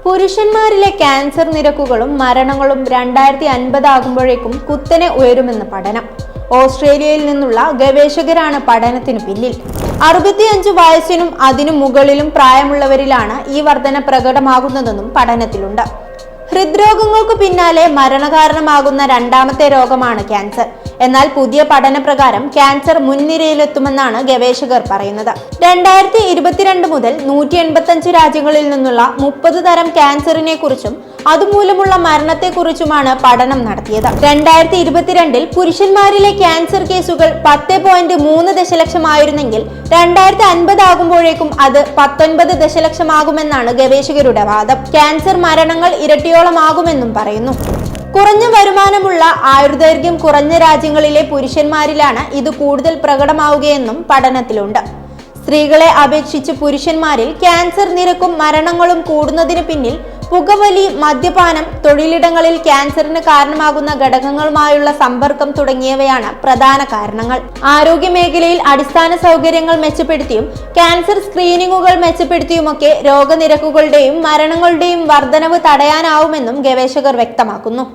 പുരുഷന്മാരിലെ cancer നിരക്കുകളും മരണങ്ങളും 2050 ആകുമ്പോഴേക്കും കുത്തനെ ഉയരുമെന്ന് പഠനം. ഓസ്ട്രേലിയയിൽ നിന്നുള്ള ഗവേഷകരാണ് പഠനത്തിനു പിന്നിൽ. 65 വയസ്സിനും അതിനു മുകളിലും പ്രായമുള്ളവരിലാണ് ഈ വർധന പ്രകടമാകുന്നതെന്നും പഠനത്തിലുണ്ട്. ഹൃദ്രോഗങ്ങൾക്കു പിന്നാലെ മരണകാരണമാകുന്ന രണ്ടാമത്തെ രോഗമാണ് ക്യാൻസർ. എന്നാൽ പുതിയ പഠന പ്രകാരം ക്യാൻസർ മുൻനിരയിലെത്തുമെന്നാണ് ഗവേഷകർ പറയുന്നത്. 2022 മുതൽ 185 രാജ്യങ്ങളിൽ നിന്നുള്ള 30 തരം ക്യാൻസറിനെ കുറിച്ചും അതുമൂലമുള്ള മരണത്തെക്കുറിച്ചുമാണ് പഠനം നടത്തിയത്. 2022 പുരുഷന്മാരിലെ ക്യാൻസർ കേസുകൾ 10.3 ദശലക്ഷമായിരുന്നെങ്കിൽ 2050 ആകുമ്പോഴേക്കും അത് 19 ദശലക്ഷമാകുമെന്നാണ് ഗവേഷകരുടെ വാദം. ക്യാൻസർ മരണങ്ങൾ ഇരട്ടിയോളമാകുമെന്നും പറയുന്നു. കുറഞ്ഞ വരുമാനമുള്ള, ആയുർദൈർഘ്യം കുറഞ്ഞ രാജ്യങ്ങളിലെ പുരുഷന്മാരിലാണ് ഇത് കൂടുതൽ പ്രകടമാവുകയെന്നും പഠനത്തിലുണ്ട്. സ്ത്രീകളെ അപേക്ഷിച്ച് പുരുഷന്മാരിൽ ക്യാൻസർ നിരക്കും മരണങ്ങളും കൂടുന്നതിന് പിന്നിൽ പുകവലി, മദ്യപാനം, തൊഴിലിടങ്ങളിൽ ക്യാൻസറിന് കാരണമാകുന്ന ഘടകങ്ങളുമായുള്ള സമ്പർക്കം തുടങ്ങിയവയാണ് പ്രധാന കാരണങ്ങൾ. ആരോഗ്യ മേഖലയിൽ അടിസ്ഥാന സൗകര്യങ്ങൾ മെച്ചപ്പെടുത്തിയും ക്യാൻസർ സ്ക്രീനിങ്ങുകൾ മെച്ചപ്പെടുത്തിയുമൊക്കെ രോഗനിരക്കുകളുടെയും മരണങ്ങളുടെയും വർധനവ് തടയാനാവുമെന്നും ഗവേഷകർ വ്യക്തമാക്കുന്നു.